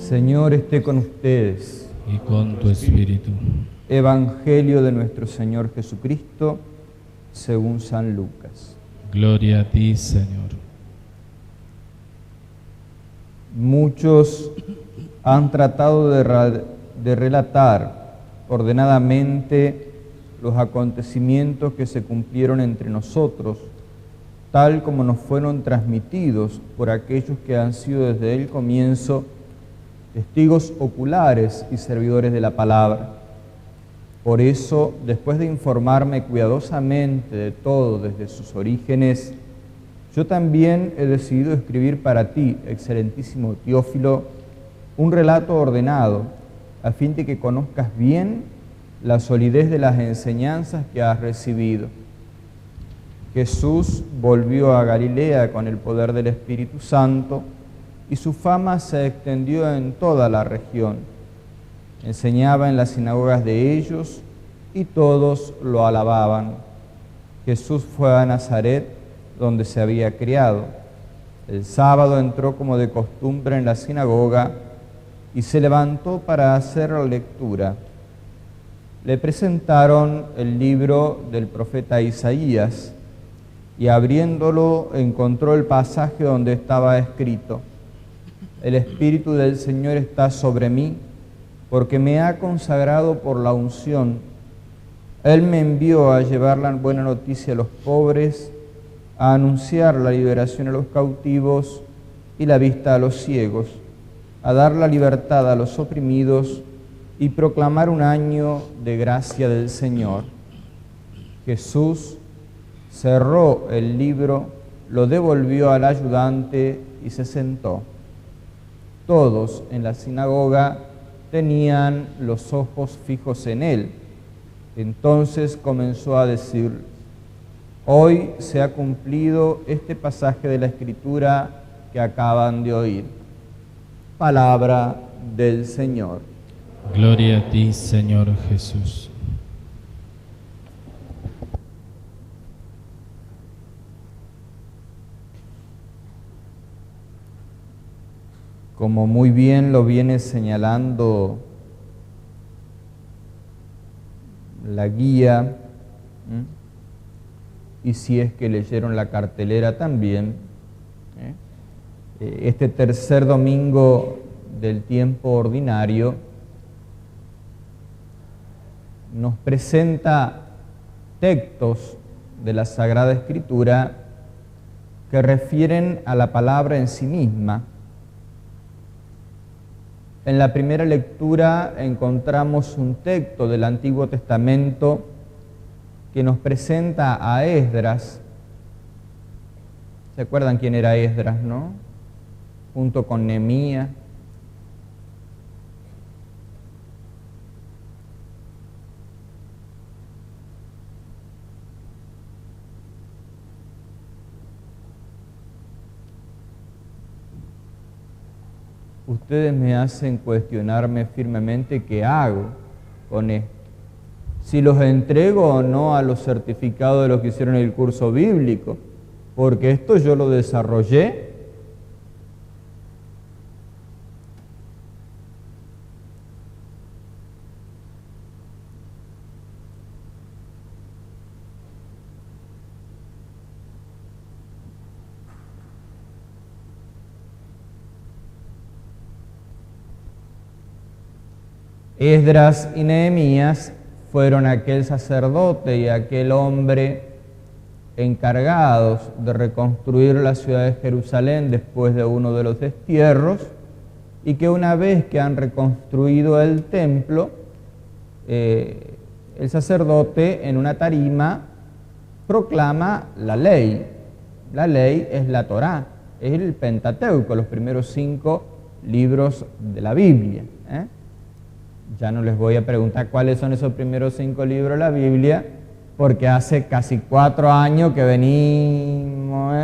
Señor esté con ustedes. Y con tu espíritu. Evangelio de nuestro Señor Jesucristo, según San Lucas. Gloria a ti, Señor. Muchos han tratado de relatar ordenadamente los acontecimientos que se cumplieron entre nosotros, tal como nos fueron transmitidos por aquellos que han sido desde el comienzo testigos oculares y servidores de la palabra. Por eso, después de informarme cuidadosamente de todo desde sus orígenes, yo también he decidido escribir para ti, excelentísimo Teófilo, un relato ordenado, a fin de que conozcas bien la solidez de las enseñanzas que has recibido. Jesús volvió a Galilea con el poder del Espíritu Santo y su fama se extendió en toda la región. Enseñaba en las sinagogas de ellos y todos lo alababan. Jesús fue a Nazaret, donde se había criado. El sábado entró como de costumbre en la sinagoga y se levantó para hacer la lectura. Le presentaron el libro del profeta Isaías y abriéndolo encontró el pasaje donde estaba escrito: El Espíritu del Señor está sobre mí, porque me ha consagrado por la unción. Él me envió a llevar la buena noticia a los pobres, a anunciar la liberación a los cautivos y la vista a los ciegos, a dar la libertad a los oprimidos y proclamar un año de gracia del Señor. Jesús cerró el libro, lo devolvió al ayudante y se sentó. Todos en la sinagoga tenían los ojos fijos en él. Entonces comenzó a decir: Hoy se ha cumplido este pasaje de la Escritura que acaban de oír. Palabra del Señor. Gloria a ti, Señor Jesús. Como muy bien lo viene señalando la guía, y si es que leyeron la cartelera también, este tercer domingo del tiempo ordinario nos presenta textos de la Sagrada Escritura que refieren a la palabra en sí misma. En la primera lectura encontramos un texto del Antiguo Testamento que nos presenta a Esdras. ¿Se acuerdan quién era Esdras, no? Junto con Nehemías. Ustedes me hacen cuestionarme firmemente qué hago con esto. Si los entrego o no a los certificados de los que hicieron el curso bíblico, porque esto yo lo desarrollé. Esdras y Nehemías fueron aquel sacerdote y aquel hombre encargados de reconstruir la ciudad de Jerusalén después de uno de los destierros, y que una vez que han reconstruido el templo, el sacerdote en una tarima proclama la ley. La ley es la Torá, es el Pentateuco, los primeros 5 libros de la Biblia. Ya no les voy a preguntar cuáles son esos primeros 5 libros de la Biblia, porque hace casi 4 años que venimos.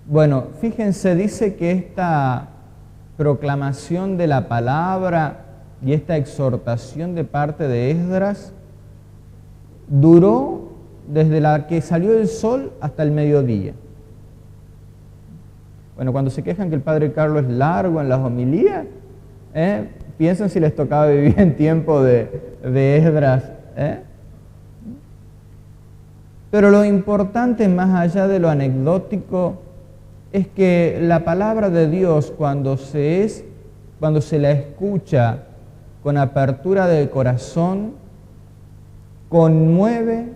Bueno, fíjense, dice que esta proclamación de la palabra y esta exhortación de parte de Esdras duró desde la que salió el sol hasta el mediodía. Bueno, cuando se quejan que el Padre Carlos es largo en las homilías, piensen si les tocaba vivir en tiempo de Esdras. Pero lo importante, más allá de lo anecdótico, es que la palabra de Dios, cuando se la escucha con apertura del corazón, conmueve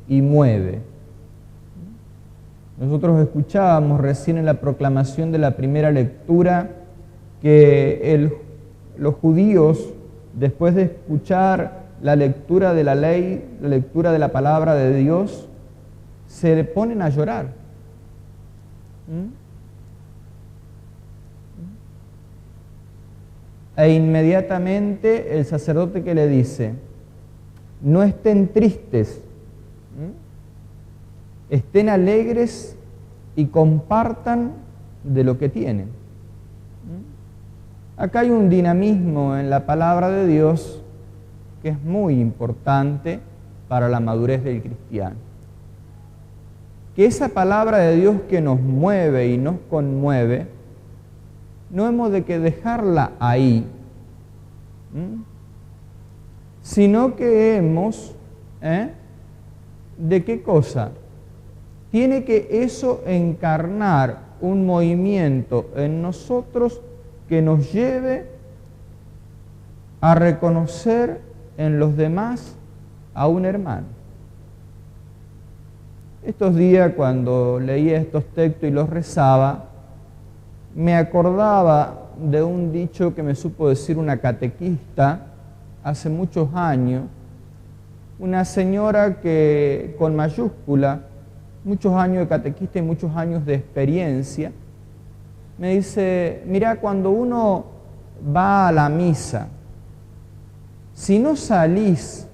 y mueve. Nosotros escuchábamos recién en la proclamación de la primera lectura que los judíos, después de escuchar la lectura de la ley, la lectura de la palabra de Dios, se ponen a llorar. E inmediatamente el sacerdote que le dice, no estén tristes, estén alegres y compartan de lo que tienen. Acá hay un dinamismo en la palabra de Dios que es muy importante para la madurez del cristiano. Que esa palabra de Dios que nos mueve y nos conmueve, no hemos de que dejarla ahí, sino que hemos, ¿de qué cosa? Tiene que eso encarnar un movimiento en nosotros que nos lleve a reconocer en los demás a un hermano. Estos días, cuando leía estos textos y los rezaba, me acordaba de un dicho que me supo decir una catequista hace muchos años, una señora que con mayúscula, muchos años de catequista y muchos años de experiencia, me dice, mira, cuando uno va a la misa, si no salís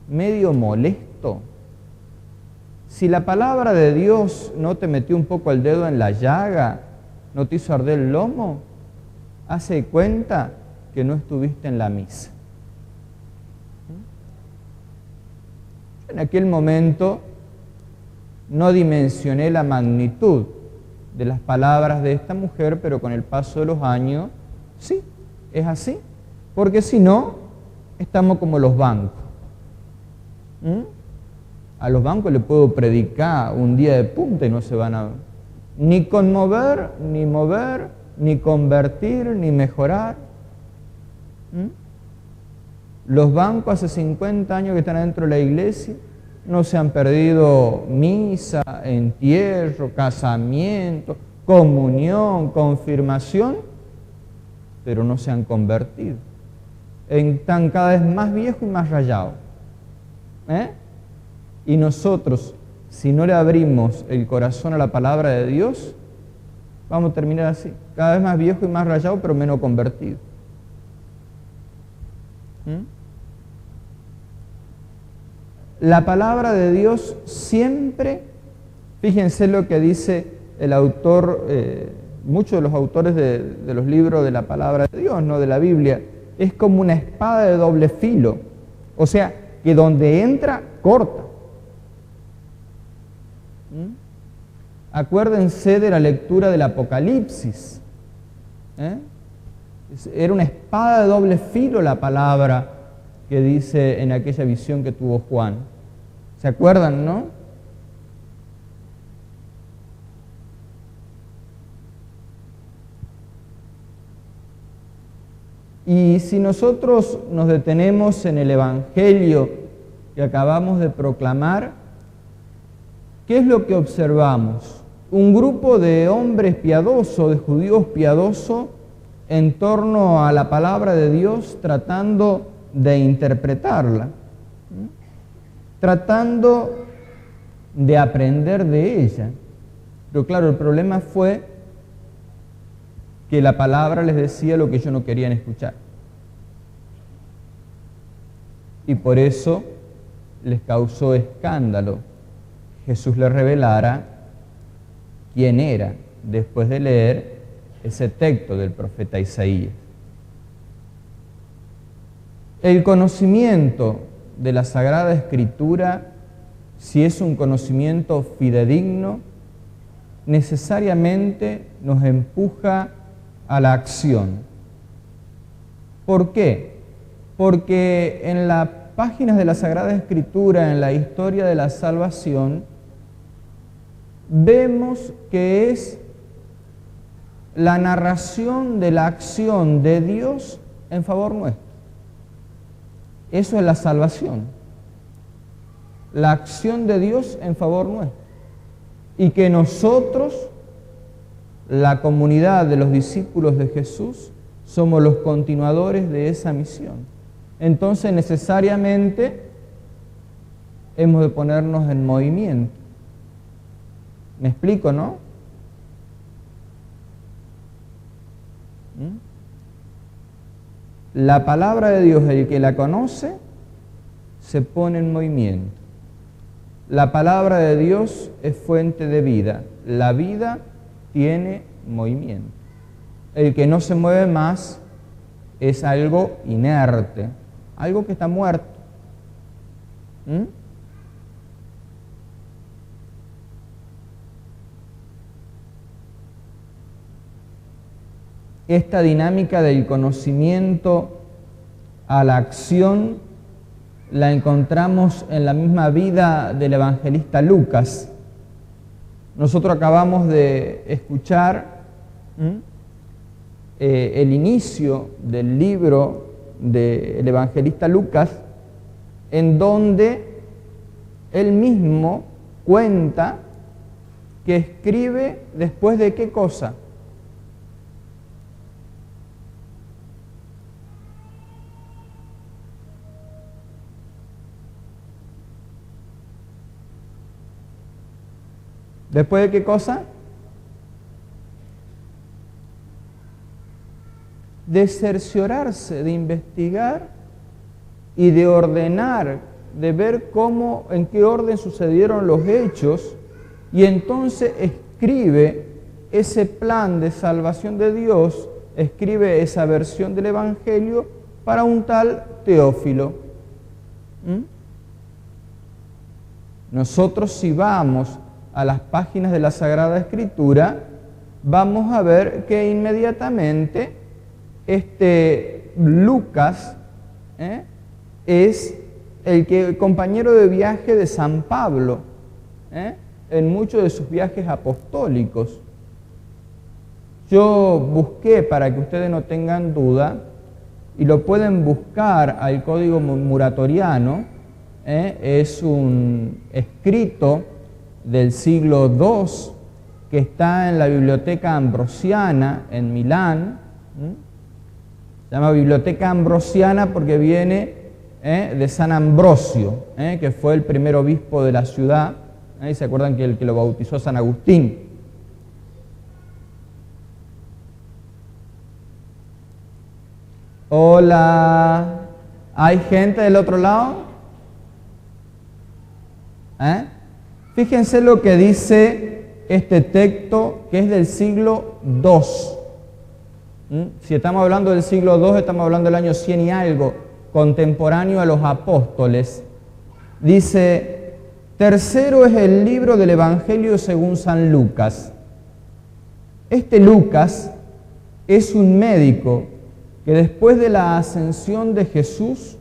medio molesto, si la palabra de Dios no te metió un poco el dedo en la llaga, no te hizo arder el lomo, hace cuenta que no estuviste en la misa. En aquel momento no dimensioné la magnitud de las palabras de esta mujer, pero con el paso de los años, sí, es así, porque si no, estamos como los bancos. A los bancos les puedo predicar un día de punta y no se van a ni conmover, ni mover, ni convertir, ni mejorar. Los bancos hace 50 años que están adentro de la iglesia, no se han perdido misa, entierro, casamiento, comunión, confirmación, pero no se han convertido. Están cada vez más viejos y más rayados. Y nosotros, si no le abrimos el corazón a la palabra de Dios, vamos a terminar así, cada vez más viejo y más rayado, pero menos convertido. La palabra de Dios siempre, fíjense lo que dice el autor, muchos de los autores de los libros de la palabra de Dios, no de la Biblia, es como una espada de doble filo, o sea, que donde entra, corta. Acuérdense de la lectura del Apocalipsis. Era una espada de doble filo la palabra que dice en aquella visión que tuvo Juan. ¿Se acuerdan, no? Y si nosotros nos detenemos en el Evangelio que acabamos de proclamar, ¿qué es lo que observamos? Un grupo de hombres piadosos, de judíos piadosos, en torno a la palabra de Dios, tratando de interpretarla, tratando de aprender de ella. Pero claro, el problema fue que la palabra les decía lo que ellos no querían escuchar. Y por eso les causó escándalo Jesús les revelara quién era, después de leer ese texto del profeta Isaías. El conocimiento de la Sagrada Escritura, si es un conocimiento fidedigno, necesariamente nos empuja a la acción. ¿Por qué? Porque en las páginas de la Sagrada Escritura, en la historia de la salvación, vemos que es la narración de la acción de Dios en favor nuestro. Eso es la salvación. La acción de Dios en favor nuestro. Y que nosotros, la comunidad de los discípulos de Jesús, somos los continuadores de esa misión. Entonces, necesariamente, hemos de ponernos en movimiento. ¿Me explico, no? La palabra de Dios, el que la conoce, se pone en movimiento. La palabra de Dios es fuente de vida. La vida tiene movimiento. El que no se mueve más es algo inerte, algo que está muerto. Esta dinámica del conocimiento a la acción la encontramos en la misma vida del evangelista Lucas. Nosotros acabamos de escuchar el inicio del libro del evangelista Lucas, en donde él mismo cuenta que escribe después de qué cosa. ¿Después de qué cosa? De cerciorarse, de investigar y de ordenar, de ver cómo, en qué orden sucedieron los hechos, y entonces escribe ese plan de salvación de Dios, escribe esa versión del Evangelio para un tal Teófilo. Nosotros, si vamos a las páginas de la Sagrada Escritura, vamos a ver que inmediatamente Lucas es el compañero de viaje de San Pablo en muchos de sus viajes apostólicos. Yo busqué, para que ustedes no tengan duda, y lo pueden buscar al Código Muratoriano, es un escrito del siglo II, que está en la Biblioteca Ambrosiana en Milán. Se llama Biblioteca Ambrosiana porque viene de San Ambrosio, que fue el primer obispo de la ciudad. ¿Y se acuerdan que el que lo bautizó San Agustín? Hola, ¿hay gente del otro lado? Fíjense lo que dice este texto, que es del siglo II. Si estamos hablando del siglo II, estamos hablando del año 100 y algo, contemporáneo a los apóstoles. Dice: tercero es el libro del Evangelio según San Lucas. Este Lucas es un médico que después de la ascensión de Jesús,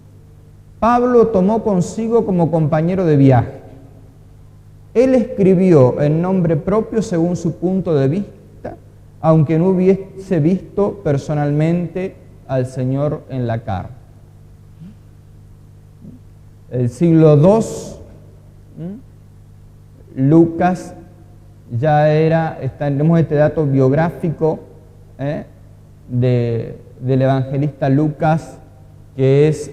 Pablo tomó consigo como compañero de viaje. Él escribió en nombre propio según su punto de vista, aunque no hubiese visto personalmente al Señor en la carne. El siglo II, Lucas ya tenemos este dato biográfico del evangelista Lucas, que es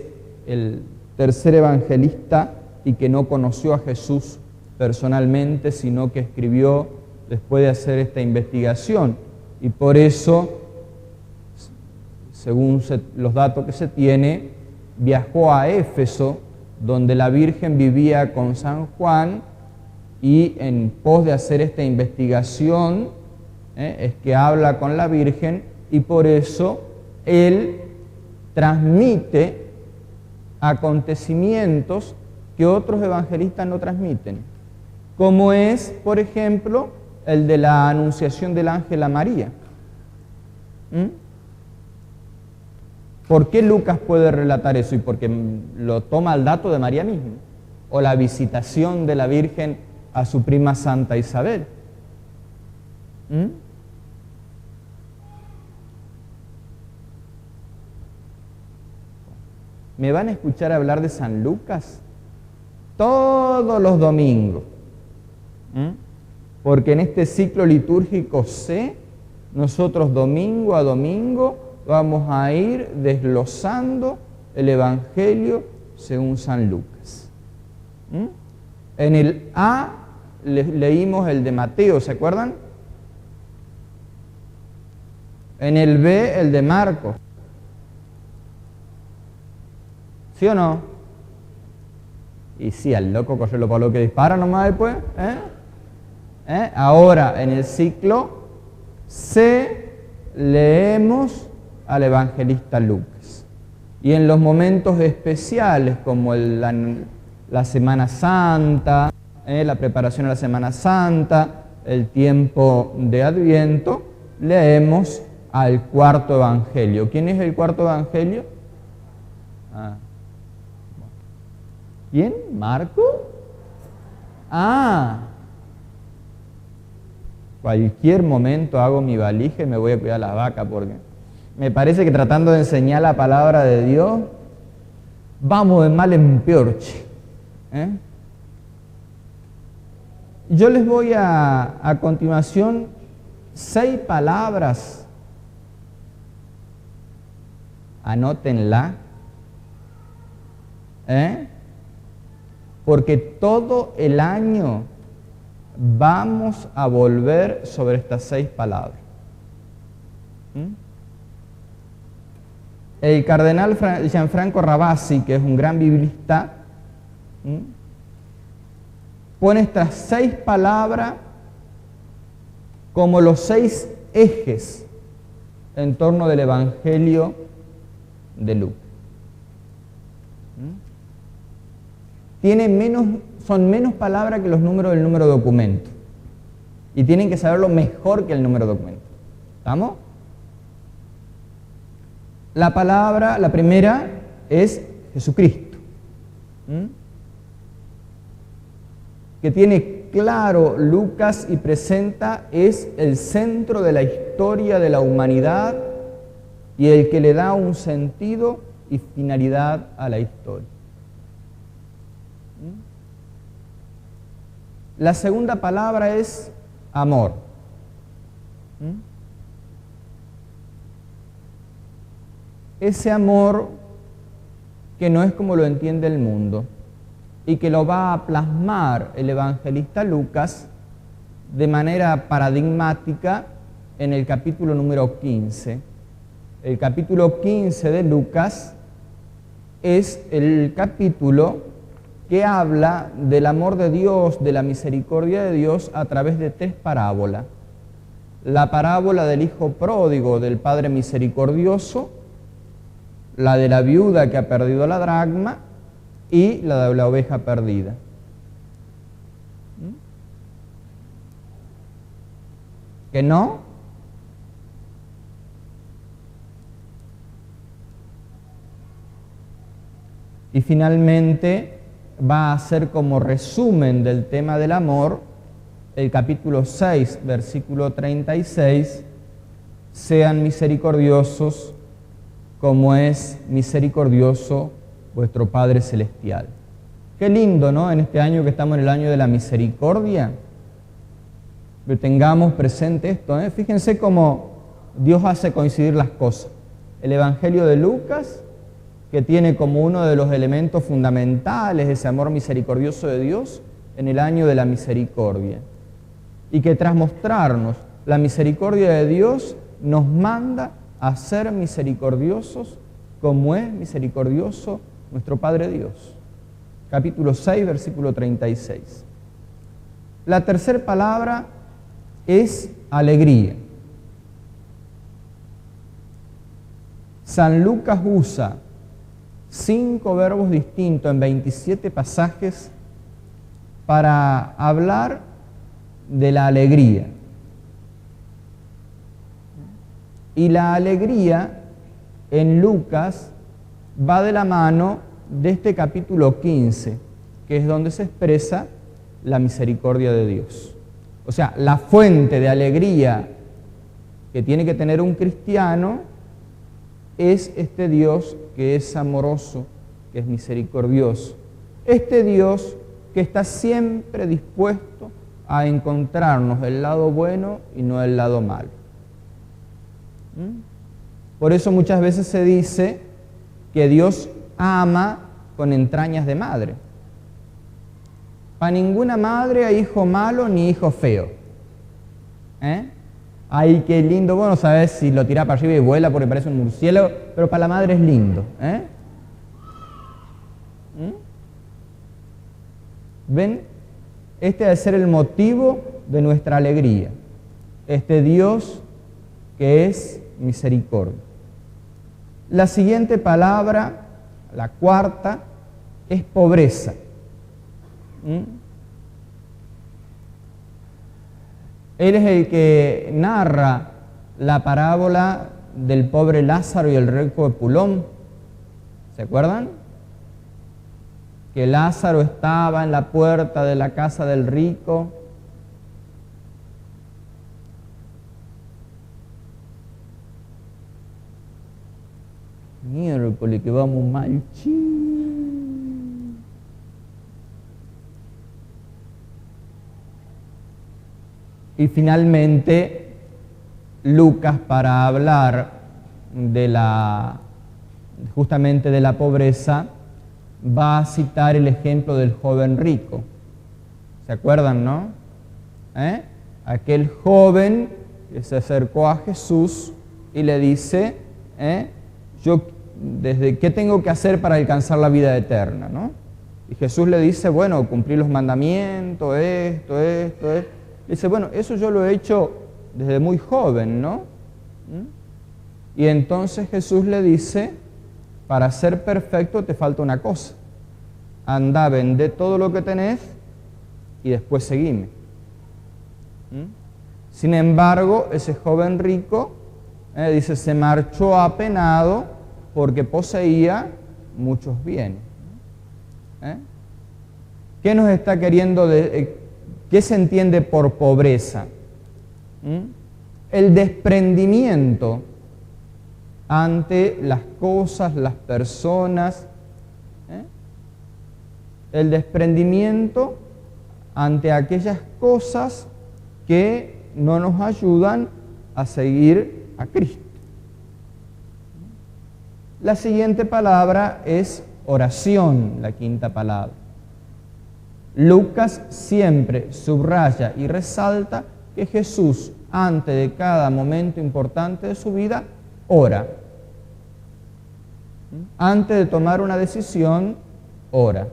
el tercer evangelista y que no conoció a Jesús personalmente, sino que escribió después de hacer esta investigación. Y por eso, según los datos que se tiene, viajó a Éfeso, donde la Virgen vivía con San Juan, y en pos de hacer esta investigación es que habla con la Virgen, y por eso él transmite acontecimientos que otros evangelistas no transmiten, como es, por ejemplo, el de la anunciación del ángel a María. ¿Por qué Lucas puede relatar eso? Y porque lo toma el dato de María misma, o la visitación de la Virgen a su prima Santa Isabel. ¿Me van a escuchar hablar de San Lucas? Todos los domingos. Porque en este ciclo litúrgico C, nosotros domingo a domingo vamos a ir desglosando el Evangelio según San Lucas. En el A leímos el de Mateo, ¿se acuerdan? En el B el de Marcos. ¿Sí o no? Y sí, al loco cogerlo para lo que dispara nomás después. Ahora, en el ciclo C, leemos al evangelista Lucas. Y en los momentos especiales, como la Semana Santa, la preparación a la Semana Santa, el tiempo de Adviento, leemos al cuarto evangelio. ¿Quién es el cuarto evangelio? ¿Quién? ¿Marco? Cualquier momento hago mi valija y me voy a cuidar las vacas, porque me parece que tratando de enseñar la palabra de Dios, vamos de mal en peor. Yo les voy a continuación 6 palabras, anótenla, porque todo el año vamos a volver sobre estas 6 palabras. El cardenal Gianfranco Ravasi, que es un gran biblista, pone estas 6 palabras como los 6 ejes en torno del Evangelio de Lucas. Son menos palabras que los números del número documento. Y tienen que saberlo mejor que el número documento. ¿Estamos? La primera es Jesucristo. Que tiene claro Lucas y presenta, es el centro de la historia de la humanidad y el que le da un sentido y finalidad a la historia. La segunda palabra es amor. Ese amor que no es como lo entiende el mundo y que lo va a plasmar el evangelista Lucas de manera paradigmática en el capítulo número 15. El capítulo 15 de Lucas es el capítulo que habla del amor de Dios, de la misericordia de Dios a través de 3 parábolas. La parábola del hijo pródigo, del padre misericordioso, la de la viuda que ha perdido la dracma y la de la oveja perdida. ¿Que no? Y finalmente va a ser como resumen del tema del amor el capítulo 6, versículo 36, sean misericordiosos como es misericordioso vuestro Padre Celestial. Qué lindo, ¿no? En este año que estamos en el año de la misericordia, que tengamos presente esto, Fíjense cómo Dios hace coincidir las cosas. El Evangelio de Lucas, que tiene como uno de los elementos fundamentales ese amor misericordioso de Dios en el año de la misericordia. Y que tras mostrarnos la misericordia de Dios, nos manda a ser misericordiosos como es misericordioso nuestro Padre Dios. Capítulo 6, versículo 36. La tercera palabra es alegría. San Lucas usa 5 verbos distintos en 27 pasajes para hablar de la alegría. Y la alegría en Lucas va de la mano de este capítulo 15, que es donde se expresa la misericordia de Dios. O sea, la fuente de alegría que tiene que tener un cristiano es este Dios que es amoroso, que es misericordioso. Este Dios que está siempre dispuesto a encontrarnos el lado bueno y no el lado malo. Por eso muchas veces se dice que Dios ama con entrañas de madre. Para ninguna madre hay hijo malo ni hijo feo. Ay, qué lindo. Bueno, sabes si lo tira para arriba y vuela porque parece un murciélago, pero para la madre es lindo. ¿Ven? Este debe ser el motivo de nuestra alegría. Este Dios que es misericordia. La siguiente palabra, la cuarta, es pobreza. Él es el que narra la parábola del pobre Lázaro y el rico Epulón. ¿Se acuerdan? Que Lázaro estaba en la puerta de la casa del rico. Miércoles, que vamos mal. Y finalmente, Lucas, para hablar de justamente de la pobreza, va a citar el ejemplo del joven rico. ¿Se acuerdan, no? Aquel joven que se acercó a Jesús y le dice, ¿qué tengo que hacer para alcanzar la vida eterna? ¿No? Y Jesús le dice, bueno, cumplir los mandamientos, esto. Dice, bueno, eso yo lo he hecho desde muy joven, ¿no? Y entonces Jesús le dice, para ser perfecto te falta una cosa. Anda, vende todo lo que tenés y después seguime. Sin embargo, ese joven rico, dice, se marchó apenado porque poseía muchos bienes. ¿Qué nos está queriendo ¿qué se entiende por pobreza? El desprendimiento ante las cosas, las personas, el desprendimiento ante aquellas cosas que no nos ayudan a seguir a Cristo. La siguiente palabra es oración, la quinta palabra. Lucas siempre subraya y resalta que Jesús, antes de cada momento importante de su vida, ora. Antes de tomar una decisión, ora.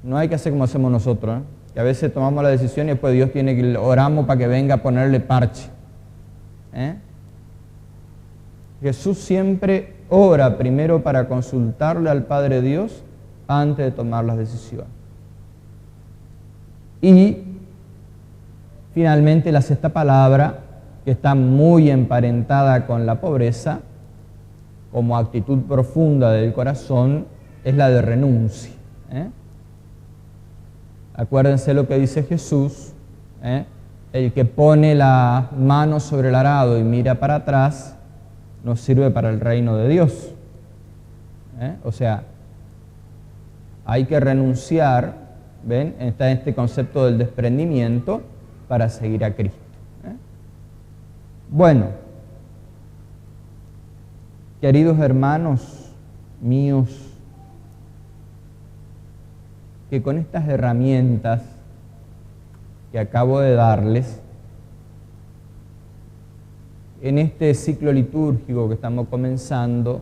No hay que hacer como hacemos nosotros, que a veces tomamos la decisión y después Dios tiene que oramos para que venga a ponerle parche. Jesús siempre ora primero para consultarle al Padre Dios antes de tomar las decisiones. Y finalmente la sexta palabra, que está muy emparentada con la pobreza, como actitud profunda del corazón, es la de renuncia. Acuérdense lo que dice Jesús, el que pone la mano sobre el arado y mira para atrás, no sirve para el reino de Dios. O sea, hay que renunciar, ¿ven? Está este concepto del desprendimiento para seguir a Cristo. Bueno, queridos hermanos míos, que con estas herramientas que acabo de darles, en este ciclo litúrgico que estamos comenzando,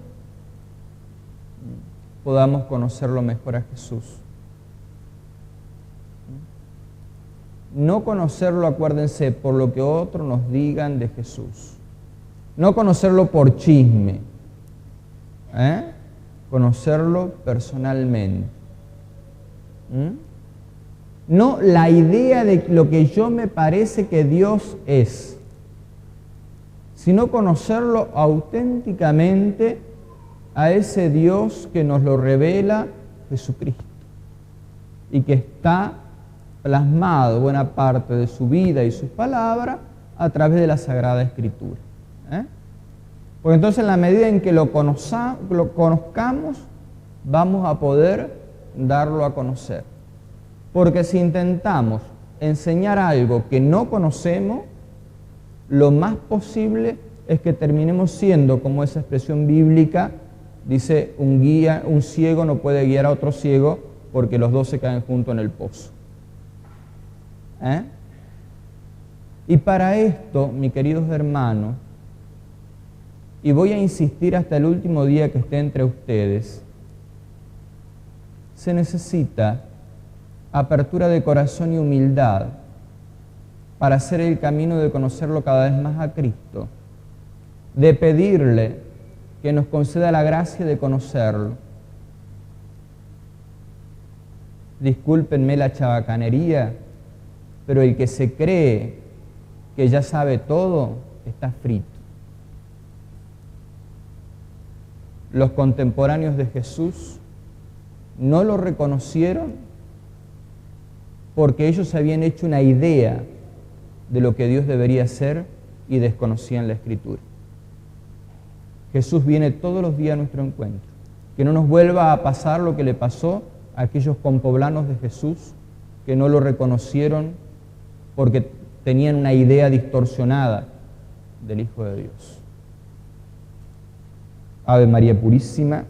podamos conocerlo mejor a Jesús. No conocerlo, acuérdense, por lo que otros nos digan de Jesús. No conocerlo por chisme. Conocerlo personalmente. no la idea de lo que yo me parece que Dios es, sino conocerlo auténticamente a ese Dios que nos lo revela Jesucristo y que está plasmado buena parte de su vida y sus palabras a través de la Sagrada Escritura. Porque entonces en la medida en que lo conozcamos, vamos a poder darlo a conocer. Porque si intentamos enseñar algo que no conocemos, lo más posible es que terminemos siendo, como esa expresión bíblica dice, un ciego no puede guiar a otro ciego porque los dos se caen juntos en el pozo. Y para esto, mis queridos hermanos, y voy a insistir hasta el último día que esté entre ustedes, se necesita apertura de corazón y humildad para hacer el camino de conocerlo cada vez más a Cristo, de pedirle que nos conceda la gracia de conocerlo. Discúlpenme la chabacanería, pero el que se cree que ya sabe todo está frito. Los contemporáneos de Jesús no lo reconocieron porque ellos habían hecho una idea de lo que Dios debería ser y desconocían la Escritura. Jesús viene todos los días a nuestro encuentro. Que no nos vuelva a pasar lo que le pasó a aquellos compoblanos de Jesús que no lo reconocieron porque tenían una idea distorsionada del Hijo de Dios. Ave María Purísima,